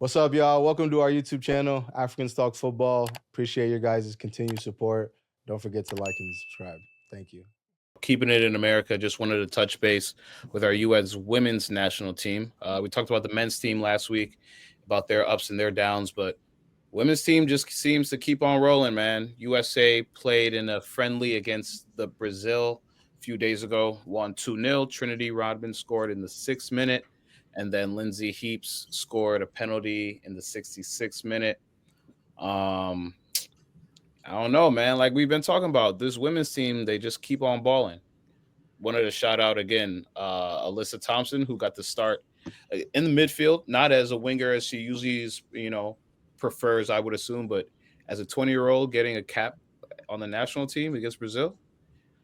What's up, y'all? Welcome to our YouTube channel, Africans Talk Football. Appreciate your guys' continued support. Don't forget to like and subscribe. Thank you. Keeping it in America, just wanted to touch base with our U.S. women's national team. We talked about the men's team last week, about their ups and their downs, but women's team just seems to keep on rolling, man. USA played in a friendly against the Brazil a few days ago, won 2-0. Trinity Rodman scored in the 6th minute, and then Lindsay Heaps scored a penalty in the 66th minute. I don't know, man. Like we've been talking about, this women's team, they just keep on balling. Wanted to shout out again Alyssa Thompson, who got the start in the midfield, not as a winger as she usually is, prefers, I would assume, but as a 20-year-old getting a cap on the national team against Brazil.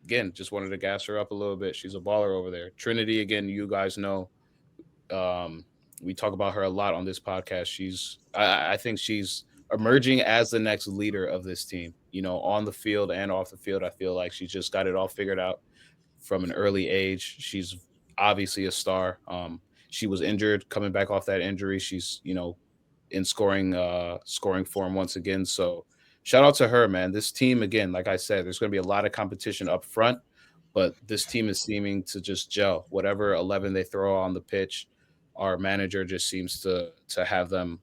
Again, just wanted to gas her up a little bit. She's a baller over there. Trinity, again, you guys know, we talk about her a lot on this podcast. I think she's emerging as the next leader of this team. On the field and off the field, I feel like she's just got it all figured out from an early age. She's obviously a star. She was injured, coming back off that injury. She's in scoring form once again. So shout out to her, man. This team, again, like I said, there's going to be a lot of competition up front, but this team is seeming to just gel. Whatever 11 they throw on the pitch, our manager just seems to have them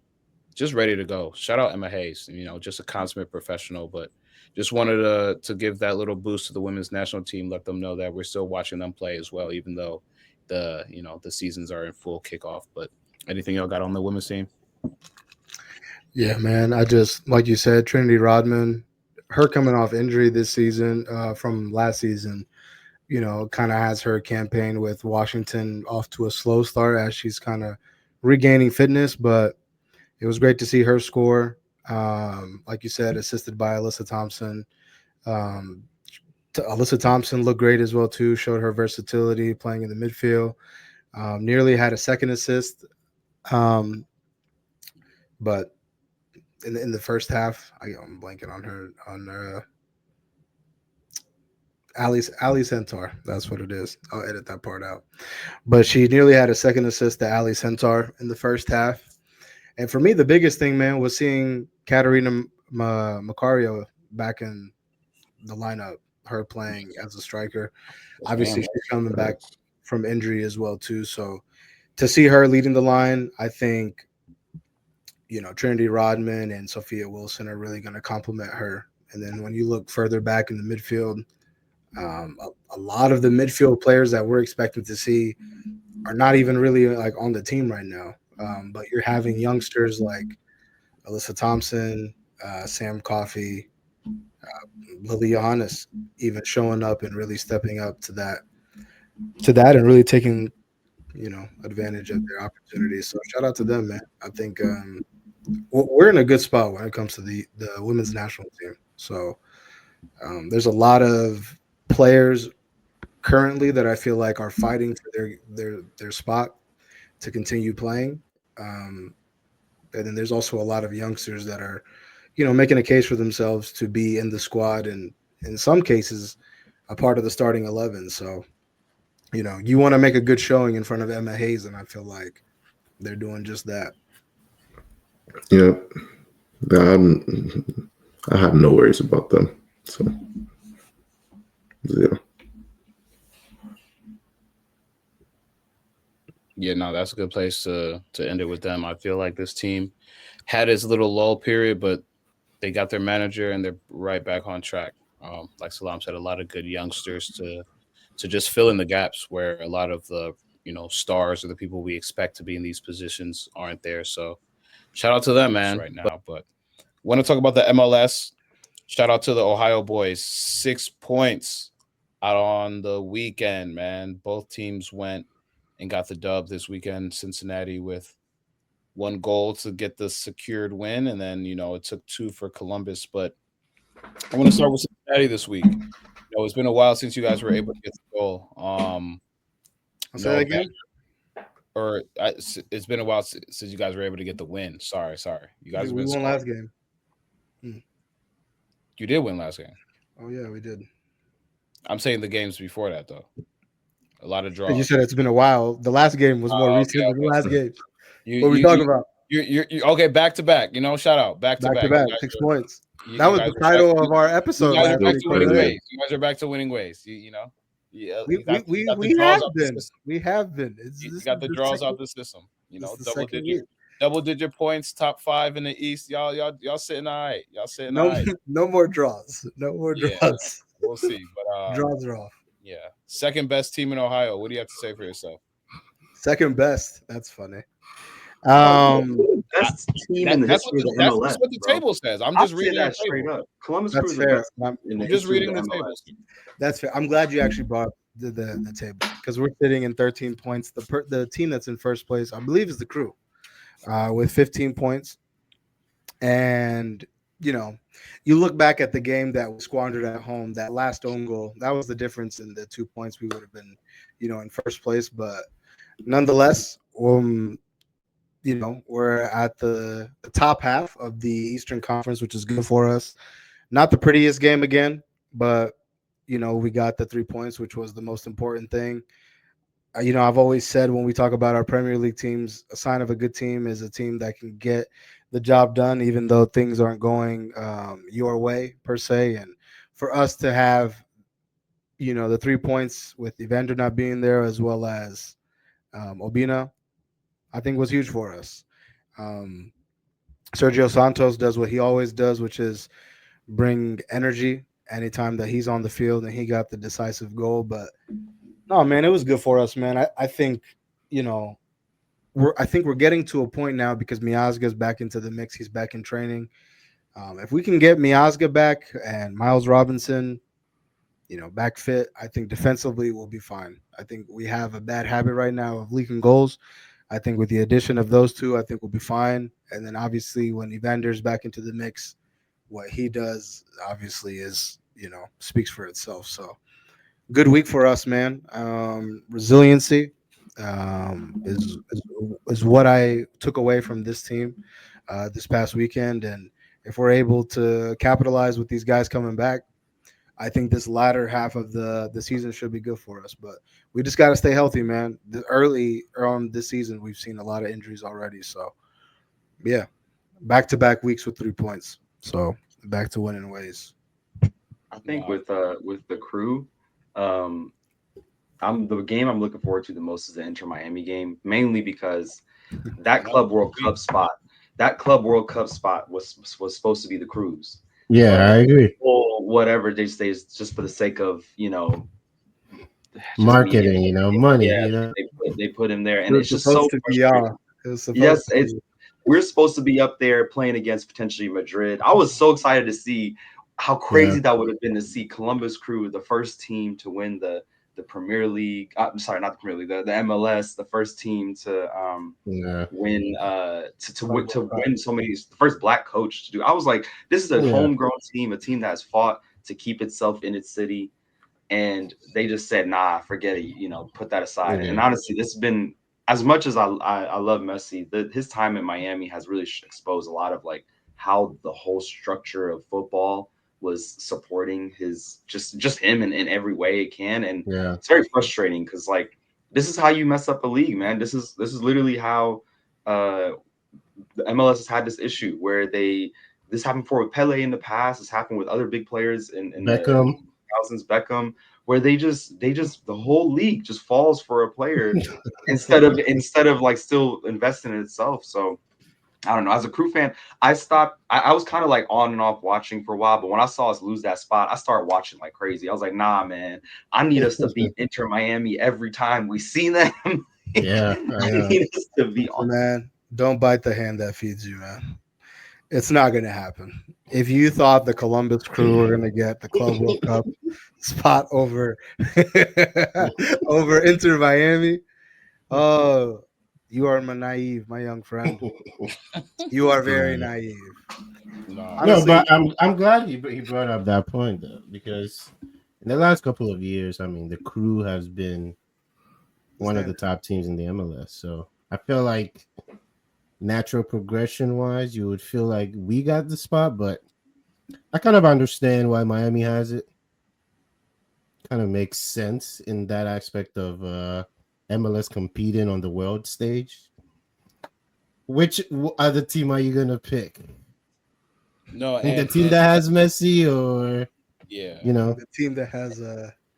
just ready to go. Shout out Emma Hayes, just a consummate professional, but just wanted to give that little boost to the women's national team, let them know that we're still watching them play as well, even though the seasons are in full kickoff. But anything y'all got on the women's team? Yeah, man. I just, like you said, Trinity Rodman, her coming off injury this season from last season, kind of has her campaign with Washington off to a slow start as she's kind of regaining fitness. But it was great to see her score. Like you said, assisted by Alyssa Thompson. Alyssa Thompson looked great as well, too, showed her versatility playing in the midfield. Nearly had a second assist. But in the first half, I'm blanking on her Ali Centaur. That's what it is. I'll edit that part out. But she nearly had a second assist to Ali Centaur in the first half. And for me, the biggest thing, man, was seeing Katarina Macario back in the lineup, her playing as a striker. Obviously, she's coming back from injury as well, too. So to see her leading the line, I think, Trinity Rodman and Sophia Wilson are really going to complement her. And then when you look further back in the midfield, a lot of the midfield players that we're expecting to see are not even really like on the team right now. But you're having youngsters like Alyssa Thompson, Sam Coffey, Lily Johannes even showing up and really stepping up to that and really taking, advantage of their opportunities. So shout out to them, man. I think we're in a good spot when it comes to the women's national team. So there's a lot of players currently that I feel like are fighting for their spot to continue playing. And then there's also a lot of youngsters that are, making a case for themselves to be in the squad and in some cases a part of the starting 11. So, you want to make a good showing in front of Emma Hayes, and I feel like they're doing just that. Yeah, I have no worries about them. So, yeah. Yeah, no, that's a good place to end it with them. I feel like this team had its little lull period, but they got their manager and they're right back on track. Like Salam said, a lot of good youngsters to just fill in the gaps where a lot of the stars or the people we expect to be in these positions aren't there. So shout out to them, man, right now. But want to talk about the MLS. Shout out to the Ohio boys. 6 points out on the weekend, man. Both teams went and got the dub this weekend. Cincinnati with 1 goal to get the secured win, and then it took 2 for Columbus. But I want to start with Cincinnati this week. It's been a while since you guys were able to get the goal. I'll say that again. It's been a while since you guys were able to get the win. Sorry. You guys we won last game. You did win last game. Oh yeah, we did. I'm saying the games before that though. A lot of draws. You said it's been a while. The last game was more recent than the last game. What are we talking about? You're okay. Back to back. Shout out. Back to back. back, You guys 6 are- points. you- That you was guys the are back- title of our You episode guys are last back week. to winning right? ways. You guys are back to winning ways. Yeah, We you got the we draws have out the been. system. We have been. You got the draws out the system. This is the Double second digit, week. double digit points, top 5 in the East. Y'all sitting all right. Y'all sitting No, all right. no more draws. No more Yeah. draws. We'll see. But Draws are off. yeah, second best team in Ohio. What do you have to say for yourself? Second best. That's funny. Best team in the That's history of the that's MLS. just what the bro. table says. I'm I'll just say reading that the straight table. up. Columbus That's Crew is the fair. best in the I'm just history reading of the the MLS. tables. That's fair. I'm glad you actually brought up the table because we're sitting in 13 points. The team that's in first place, I believe, is the Crew, with 15 points. And you look back at the game that we squandered at home, that last own goal, that was the difference in the 2 points. We would have been, in first place. But nonetheless, we're at the top half of the Eastern Conference, which is good for us. Not the prettiest game again, but we got the 3 points, which was the most important thing. I've always said when we talk about our Premier League teams, a sign of a good team is a team that can get the job done, even though things aren't going your way per se. And for us to have, the 3 points with Evander not being there, as well as Obina, I think was huge for us. Sergio Santos does what he always does, which is bring energy anytime that he's on the field, and he got the decisive goal. But no, man, it was good for us, man. I think, we're getting to a point now because Miazga's back into the mix. He's back in training. If we can get Miazga back and Miles Robinson, back fit, I think defensively we'll be fine. I think we have a bad habit right now of leaking goals. I think with the addition of those two, I think we'll be fine. And then obviously when Evander's back into the mix, what he does obviously is, speaks for itself. So good week for us, man. Resiliency is what I took away from this team this past weekend. And if we're able to capitalize with these guys coming back, I think this latter half of the season should be good for us. But we just got to stay healthy, man. Early on this season, we've seen a lot of injuries already. So, yeah, back-to-back weeks with 3 points. So, back to winning ways. I think with the Crew, the game I'm looking forward to the most is the Inter Miami game, mainly because that Club World Cup spot was supposed to be the Crew's. Yeah, I agree. Or whatever they say is just for the sake of Marketing, money. Yeah, they put him there, and It it's was just so supposed to be frustrating. It was supposed Yes, to be. we're supposed to be up there playing against potentially Madrid. I was so excited to see how crazy that would have been to see Columbus Crew, the first team to win the Premier League. I'm sorry, not the Premier League, the MLS, the first team to win to win so many, the first black coach to do. I was like, this is a homegrown team, a team that has fought to keep itself in its city, and they just said, nah, forget it, put that aside. And honestly, this has been, as much as I love Messi, his time in Miami has really exposed a lot of like how the whole structure of football was supporting his just him in every way it can. And it's very frustrating because like this is how you mess up a league, man. This is literally how the MLS has had this issue where this happened before with Pele in the past. It's happened with other big players in Beckham. the 2000s, Beckham, where they just the whole league just falls for a player instead of like still investing in itself. So I don't know. As a Crew fan, I stopped. I was kind of like on and off watching for a while, but when I saw us lose that spot, I started watching like crazy. I was like, nah, man, I need us to beat Inter Miami every time we see them. Yeah, I need us to be on. Man, don't bite the hand that feeds you, man. It's not going to happen. If you thought the Columbus Crew were going to get the Club World Cup spot over over Inter Miami, oh, you are naive, my young friend. You are very naive. No, but I'm glad he brought up that point though, because in the last couple of years, I mean, the Crew has been one of the top teams in the MLS. So I feel like natural progression wise, you would feel like we got the spot, but I kind of understand why Miami has it. Kind of makes sense in that aspect of MLS competing on the world stage. which other team are you gonna pick? No, The team that has Messi, or yeah, The team that has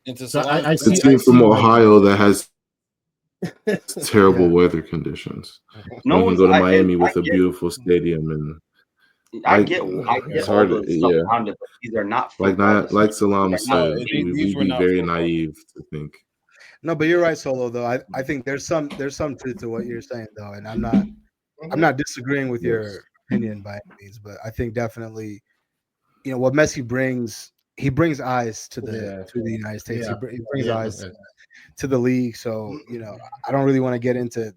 into So Salon's I The see. team from Like, Ohio that has terrible Yeah. weather conditions. No You can one's. go to I Miami with a get. beautiful stadium and I like get. I it's get all hard the to stuff yeah. around it, but these are not Like football not like destinations. These Salam are not no, said, big. these we'd were be not very football. naive to think. No, but you're right, Solo. Though I think there's some truth to what you're saying, though, and I'm not disagreeing with your opinion by any means, but I think definitely, what Messi brings, he brings eyes to the United States. Yeah. He brings Yeah. eyes to the league. So I don't really want to get into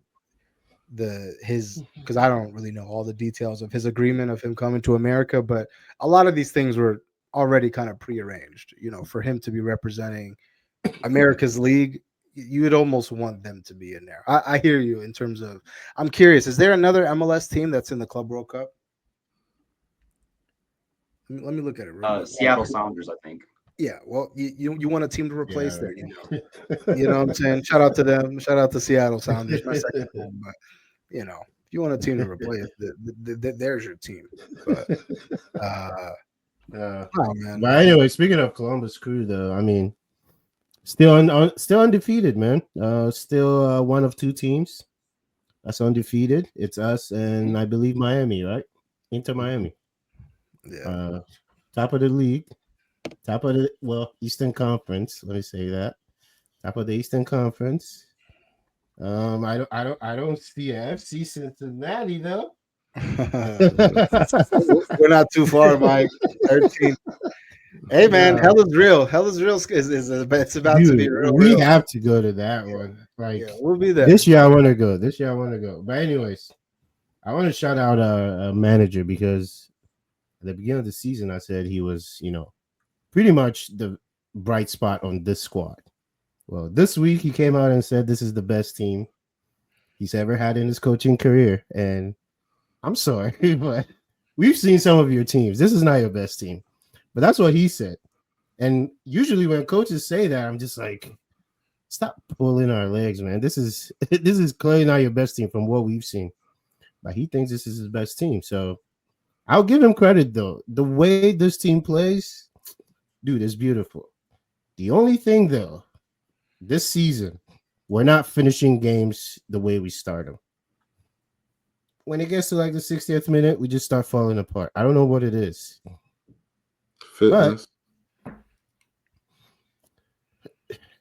his because I don't really know all the details of his agreement of him coming to America, but a lot of these things were already kind of prearranged. For him to be representing America's league, you would almost want them to be in there. I hear you in terms of. I'm curious. Is there another MLS team that's in the Club World Cup? Let me look at it real quick. Seattle Sounders, I think. Yeah, well, you want a team to replace there, Yeah. You know what I'm saying? Shout out to them. Shout out to Seattle Sounders. My second home, but if you want a team to replace, there's your team. But oh man. But anyway, speaking of Columbus Crew, though, I mean, still undefeated, man. Still one of two teams that's undefeated. It's us and I believe Miami, right? Inter Miami. Yeah. Top of the league. Top of the Eastern Conference. Let me say that. Top of the Eastern Conference. I don't see FC Cincinnati though. We're not too far, Mike. 13. Hey man, hell is real. Hell is real. It's about to be real. We have to go to that one. Like we'll be there. This year I want to go. But anyways, I want to shout out a manager because at the beginning of the season I said he was, pretty much the bright spot on this squad. Well, this week he came out and said this is the best team he's ever had in his coaching career. And I'm sorry, but we've seen some of your teams. This is not your best team. But that's what he said. And usually when coaches say that, I'm just like, stop pulling our legs, man. This is clearly not your best team from what we've seen. But he thinks this is his best team. So I'll give him credit, though. The way this team plays, dude, is beautiful. The only thing, though, this season, we're not finishing games the way we start them. When it gets to like the 60th minute, we just start falling apart. I don't know what it is. Fitness. But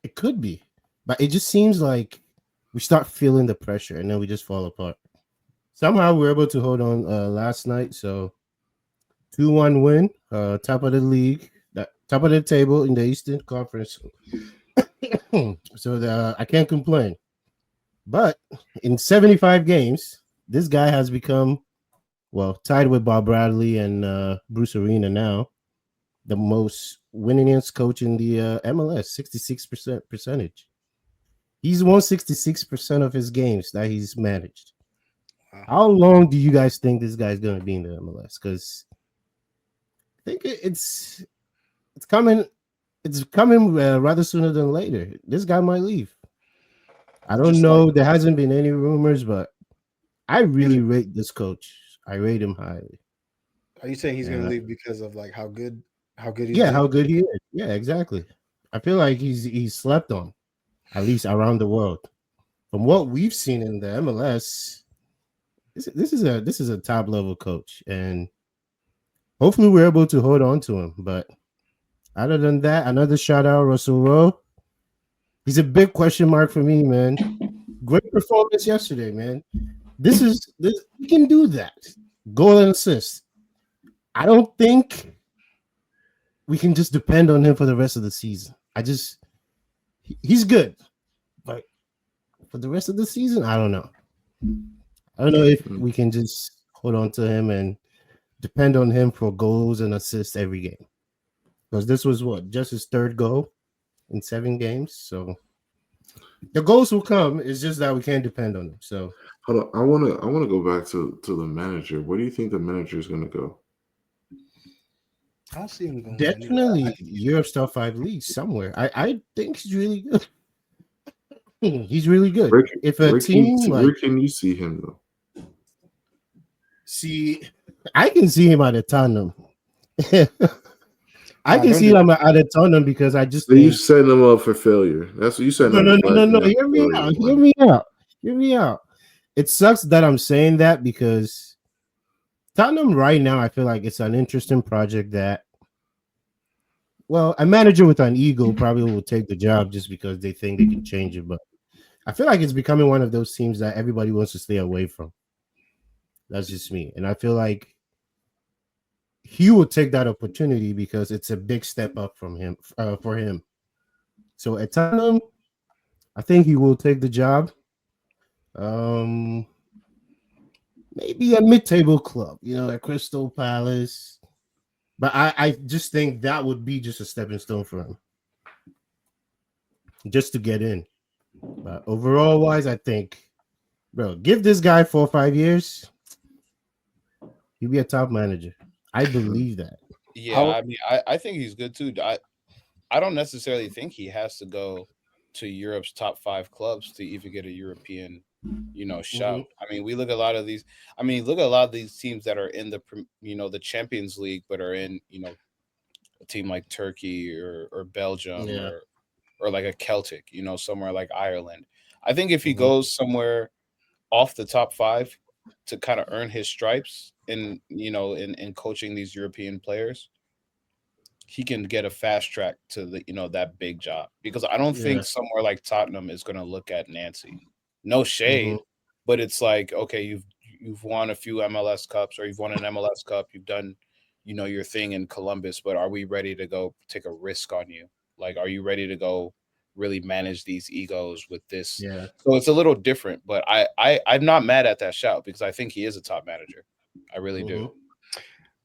it could be. But it just seems like we start feeling the pressure and then we just fall apart. Somehow we were able to hold on last night. So 2-1 win, top of the league, top of the table in the Eastern Conference. So I can't complain. But in 75 games, this guy has become, tied with Bob Bradley and Bruce Arena now, the most winningest coach in the MLS, 66% percentage. He's won 66% of his games that he's managed. Wow. How long do you guys think this guy's going to be in the MLS? Because I think it's coming. It's coming rather sooner than later. This guy might leave. I don't know. There hasn't been any rumors, but I really rate this coach. I rate him highly. Are you saying he's going to leave because of like how good he's how good he is? Yeah, exactly. I feel like he's slept on, at least around the world. From what we've seen in the MLS, this is a top level coach, and hopefully we're able to hold on to him. But other than that, another shout out, Russell Rowe. He's a big question mark for me, man. Great performance yesterday, man. This he can do that. Goal and assist. I don't think we can just depend on him for the rest of the season. He's good, but for the rest of the season, I don't know. I don't know if we can just hold on to him and depend on him for goals and assists every game. Because this was just his third goal in 7 games. So the goals will come. It's just that we can't depend on him. So hold on. I wanna go back to the manager. Where do you think the manager is gonna go? I don't see him going. Definitely Europe's top 5 leagues somewhere. I think he's really good. He's really good. Where can you see him though? See, I can see him at a Tottenham. I Nah, can don't see do him at a Tottenham because I just So you think setting them up for failure. That's what you setting no, them no, up no, no, no. for Hear me failure. out. Hear me out. Hear me out. It sucks that I'm saying that because Tottenham right now, I feel like it's an interesting project that, well, a manager with an ego probably will take the job just because they think they can change it. But I feel like it's becoming one of those teams that everybody wants to stay away from. That's just me. And I feel like he will take that opportunity because it's a big step up from him for him. So at Tottenham, I think he will take the job. Um, maybe a mid-table club, at Crystal Palace. But I just think that would be just a stepping stone for him, just to get in. But overall wise, I think, bro, give this guy 4 or 5 years, he'll be a top manager. I believe that. Yeah, I mean, I think he's good too. I don't necessarily think he has to go to Europe's top 5 clubs to even get a European, shout. I mean, we look at a lot of these. I mean, look at a lot of these teams that are in the Champions League, but are in, a team like Turkey or Belgium Yeah. or like a Celtic, somewhere like Ireland. I think if he Mhm. goes somewhere off the top 5 to kind of earn his stripes in coaching these European players, he can get a fast track to that big job, because I don't Yeah. think somewhere like Tottenham is going to look at Nancy. No shade, Mhm. but it's like, okay, you've won a few MLS Cups, or you've won an MLS Cup, you've done your thing in Columbus, but are we ready to go take a risk on you? Like, are you ready to go really manage these egos with this? Yeah. So it's a little different, but I'm not mad at that shout, because I think he is a top manager. I really do.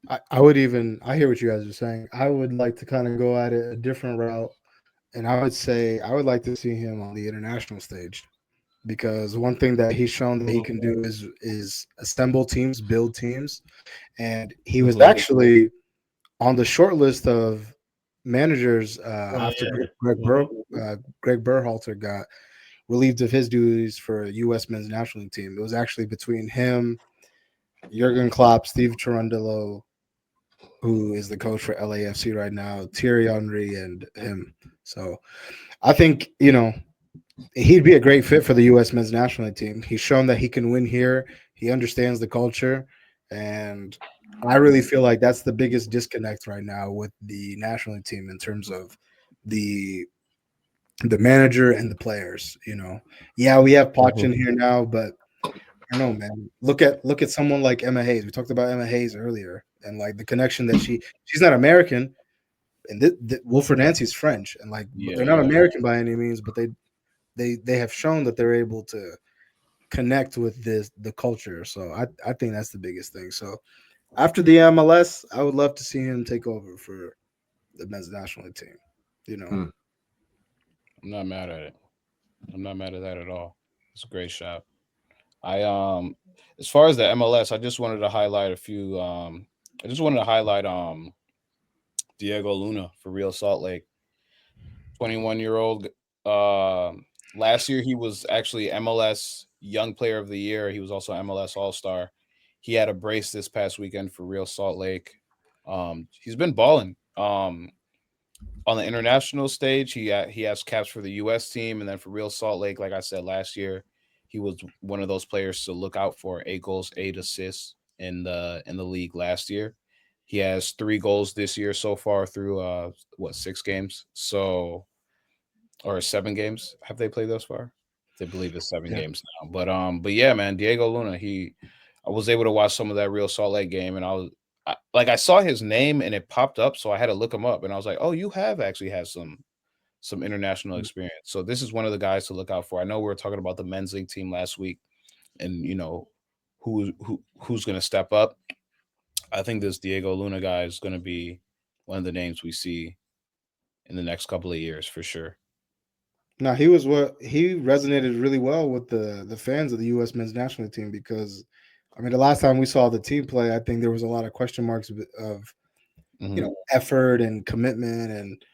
Mhm. I hear what you guys are saying. I would like to kind of go at it a different route. And I would say I would like to see him on the international stage, because one thing that he's shown that he can do is assemble teams, build teams. And he was Mhm. actually on the short list of managers Oh, after yeah. Greg Berhalter got relieved of his duties for U.S. men's national team. It was actually between him, Jurgen Klopp, Steve Cherundolo, who is the coach for LAFC right now, Thierry Henry, and him. So I think, he'd be a great fit for the U.S. men's national team. He's shown that he can win here. He understands the culture. And I really feel like that's the biggest disconnect right now with the national team in terms of the manager and the players. Yeah, we have Poch in here now, but I don't know, man. Look at someone like Emma Hayes. We talked about Emma Hayes earlier, and like the connection that she's not American, and Wilfried Nancy's French, and like but they're not Yeah. American by any means, but they have shown that they're able to connect with the culture. So I think that's the biggest thing. So after the MLS, I would love to see him take over for the men's national team. Hmm. I'm not mad at it. I'm not mad at that at all. It's a great shot. I as far as the MLS, I just wanted to highlight a few. I just wanted to highlight Diego Luna for Real Salt Lake, 21-year-old. Last year he was actually MLS Young Player of the Year. He was also MLS All Star. He had a brace this past weekend for Real Salt Lake. He's been balling. On the international stage, he has caps for the U.S. team, and then for Real Salt Lake, like I said last year, he was one of those players to look out for. 8 goals, 8 assists in the league last year. He has 3 goals this year so far through 6 games, or 7 games have they played thus far? They believe it's seven Yeah. games now. But yeah, man, Diego Luna, I was able to watch some of that Real Salt Lake game, and I saw his name and it popped up, so I had to look him up, and I was like, oh, you have actually had some international experience. So this is one of the guys to look out for. I know we were talking about the men's league team last week, and who's going to step up. I think this Diego Luna guy is going to be one of the names we see in the next couple of years for sure. Now he resonated really well with the fans of the U.S. men's national team, because I mean the last time we saw the team play, I think there was a lot of question marks of Mhm. effort and commitment, and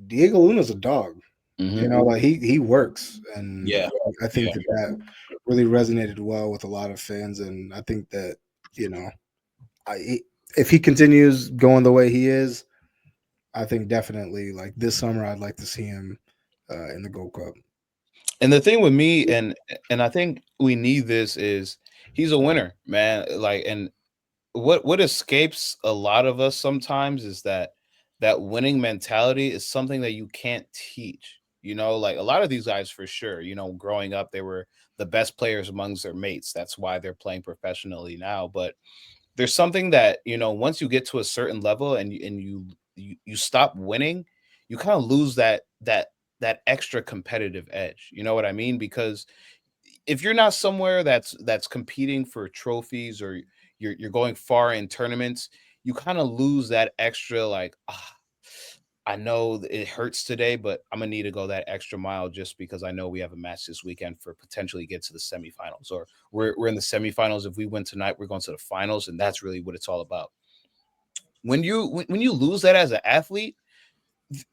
Diego Luna's a dog. Mhm. Like he works, and Yeah. I think Yeah. that really resonated well with a lot of fans, and I think that you know, if he continues going the way he is, I think definitely like this summer I'd like to see him in the Gold Cup. And the thing with me, and I think we need this, is he's a winner, man. Like, and what escapes a lot of us sometimes is that winning mentality is something that you can't teach. You know, like a lot of these guys for sure, you know, growing up, they were the best players amongst their mates. That's why they're playing professionally now. But there's something that, you know, once you get to a certain level and you stop winning, you kind of lose that extra competitive edge. You know what I mean? Because if you're not somewhere that's competing for trophies, or you're going far in tournaments, you kind of lose that extra, like, I know it hurts today, but I'm gonna need to go that extra mile just because I know we have a match this weekend for potentially get to the semifinals, or we're in the semifinals. If we win tonight, we're going to the finals, and that's really what it's all about. When you lose that as an athlete,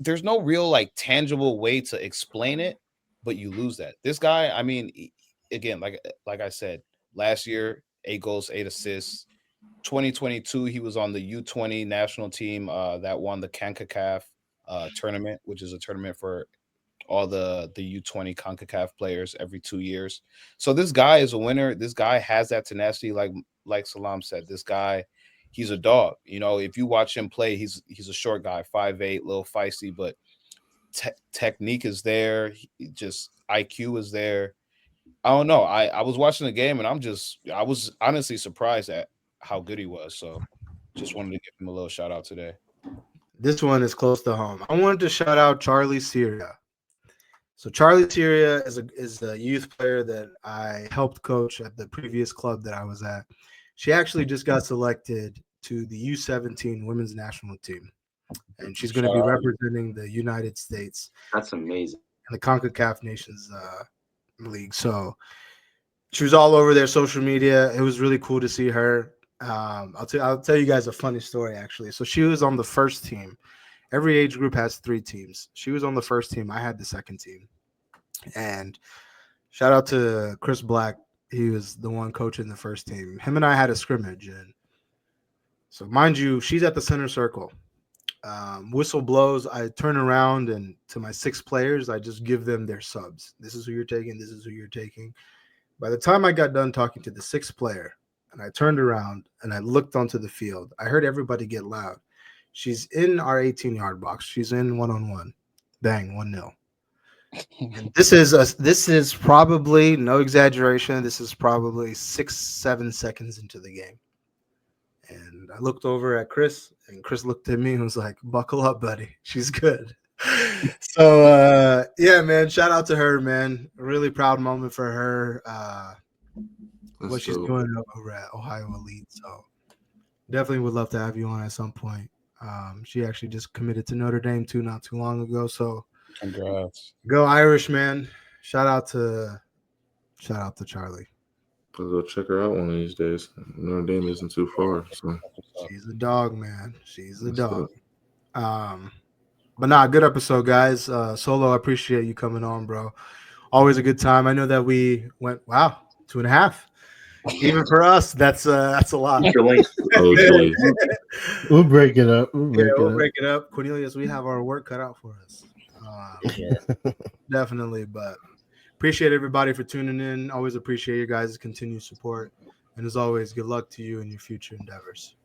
there's no real like tangible way to explain it, but you lose that. This guy, I mean, again, like I said, last year, 8 goals, 8 assists. 2022, he was on the U20 national team that won the CONCACAF tournament, which is a tournament for all the U20 CONCACAF players every 2 years. So this guy is a winner. This guy has that tenacity, like Salam said. This guy, he's a dog. You know, if you watch him play, he's a short guy, 5'8", little feisty, but technique is there. Just IQ is there. I don't know. I was watching the game, and I was honestly surprised at how good he was. So just wanted to give him a little shout out today. This one is close to home. I wanted to shout out Charlie Syria. So Charlie Syria is a youth player that I helped coach at the previous club that I was at. She actually just got selected to the U17 women's national team, and she's going to be representing the United States. That's amazing. In the CONCACAF Nations League. So she was all over their social media. It was really cool to see her. I'll tell you guys a funny story, actually. So she was on the first team. Every age group has 3 teams. She was on the first team. I had the second team. And shout out to Chris Black. He was the one coaching the first team. Him and I had a scrimmage. And so, mind you, she's at the center circle. Whistle blows. I turn around, and to my 6 players, I just give them their subs. This is who you're taking. This is who you're taking. By the time I got done talking to the 6th player, and I turned around and I looked onto the field, I heard everybody get loud. She's in our 18-yard box. She's in 1-on-1. Bang, 1-0. And this is probably, no exaggeration, this is probably 6-7 seconds into the game. And I looked over at Chris, and Chris looked at me and was like, "Buckle up, buddy. She's good." So yeah, man, shout out to her, man. A really proud moment for her. What she's doing over at Ohio Elite. So definitely would love to have you on at some point. She actually just committed to Notre Dame too, not too long ago. So congrats. Go Irish, man. Shout out to Charlie. I'll go check her out one of these days. Notre Dame isn't too far. So she's a dog, man. She's a dog. But nah, good episode, guys. Solo, I appreciate you coming on, bro. Always a good time. I know that we went 2.5. Even for us, that's a lot. We'll break it up. We'll break it up. Cornelius, we have our work cut out for us. Definitely, but appreciate everybody for tuning in. Always appreciate your guys' continued support. And as always, good luck to you in your future endeavors.